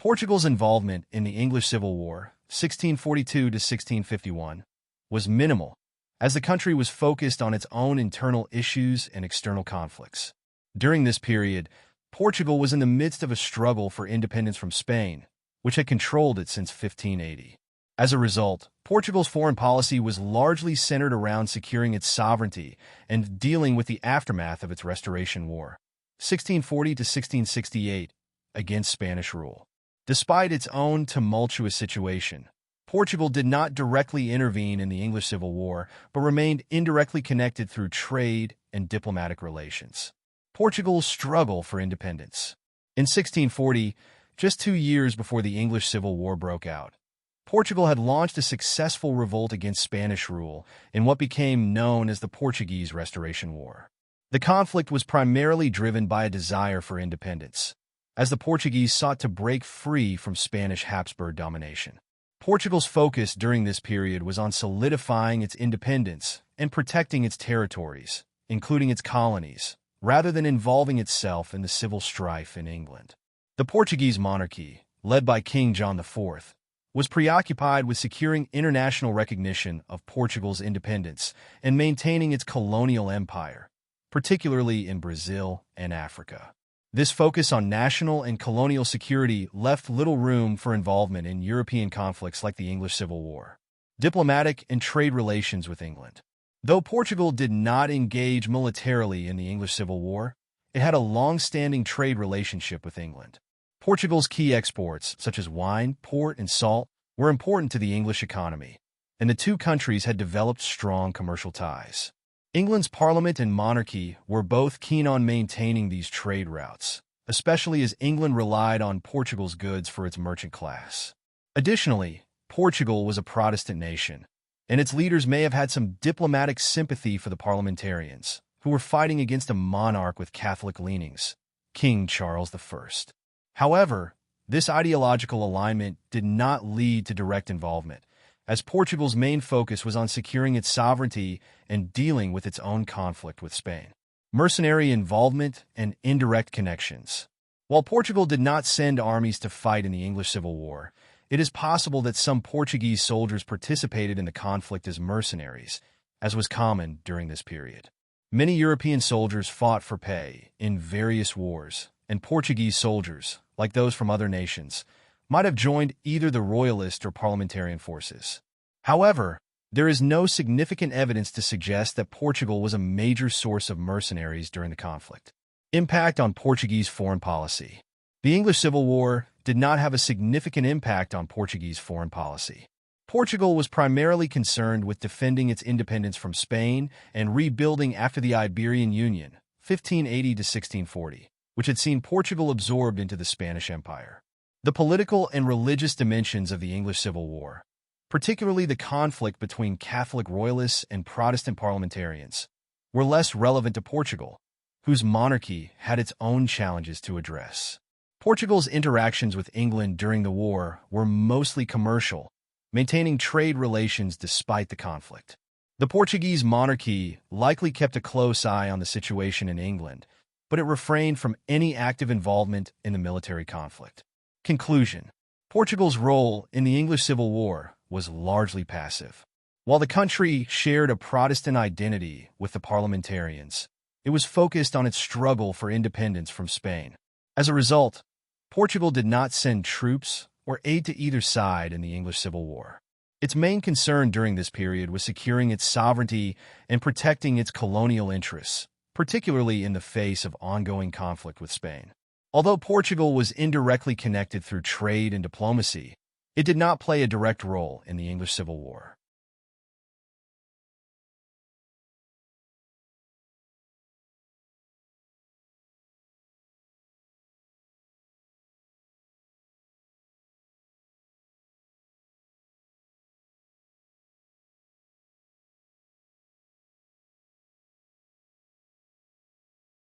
Portugal's involvement in the English Civil War, 1642 to 1651, was minimal, as the country was focused on its own internal issues and external conflicts. During this period, Portugal was in the midst of a struggle for independence from Spain, which had controlled it since 1580. As a result, Portugal's foreign policy was largely centered around securing its sovereignty and dealing with the aftermath of its Restoration War, 1640 to 1668, against Spanish rule. Despite its own tumultuous situation, Portugal did not directly intervene in the English Civil War, but remained indirectly connected through trade and diplomatic relations. Portugal's struggle for independence. In 1640, just 2 years before the English Civil War broke out, Portugal had launched a successful revolt against Spanish rule in what became known as the Portuguese Restoration War. The conflict was primarily driven by a desire for independence, as the Portuguese sought to break free from Spanish Habsburg domination. Portugal's focus during this period was on solidifying its independence and protecting its territories, including its colonies, rather than involving itself in the civil strife in England. The Portuguese monarchy, led by King John IV, was preoccupied with securing international recognition of Portugal's independence and maintaining its colonial empire, particularly in Brazil and Africa. This focus on national and colonial security left little room for involvement in European conflicts like the English Civil War. Diplomatic and trade relations with England. Though Portugal did not engage militarily in the English Civil War, it had a long-standing trade relationship with England. Portugal's key exports, such as wine, port, and salt, were important to the English economy, and the two countries had developed strong commercial ties. England's parliament and monarchy were both keen on maintaining these trade routes, especially as England relied on Portugal's goods for its merchant class. Additionally, Portugal was a Protestant nation, and its leaders may have had some diplomatic sympathy for the parliamentarians, who were fighting against a monarch with Catholic leanings, King Charles I. However, this ideological alignment did not lead to direct involvement, as Portugal's main focus was on securing its sovereignty and dealing with its own conflict with Spain. Mercenary involvement and indirect connections. While Portugal did not send armies to fight in the English Civil War, it is possible that some Portuguese soldiers participated in the conflict as mercenaries, as was common during this period. Many European soldiers fought for pay in various wars, and Portuguese soldiers, like those from other nations, might have joined either the royalist or parliamentarian forces. However, there is no significant evidence to suggest that Portugal was a major source of mercenaries during the conflict. Impact on Portuguese foreign policy. The English Civil War did not have a significant impact on Portuguese foreign policy. Portugal was primarily concerned with defending its independence from Spain and rebuilding after the Iberian Union, 1580 to 1640, which had seen Portugal absorbed into the Spanish Empire. The political and religious dimensions of the English Civil War, particularly the conflict between Catholic royalists and Protestant parliamentarians, were less relevant to Portugal, whose monarchy had its own challenges to address. Portugal's interactions with England during the war were mostly commercial, maintaining trade relations despite the conflict. The Portuguese monarchy likely kept a close eye on the situation in England, but it refrained from any active involvement in the military conflict. Conclusion. Portugal's role in the English Civil War was largely passive. While the country shared a Protestant identity with the parliamentarians, it was focused on its struggle for independence from Spain. As a result, Portugal did not send troops or aid to either side in the English Civil War. Its main concern during this period was securing its sovereignty and protecting its colonial interests, particularly in the face of ongoing conflict with Spain. Although Portugal was indirectly connected through trade and diplomacy, it did not play a direct role in the English Civil War.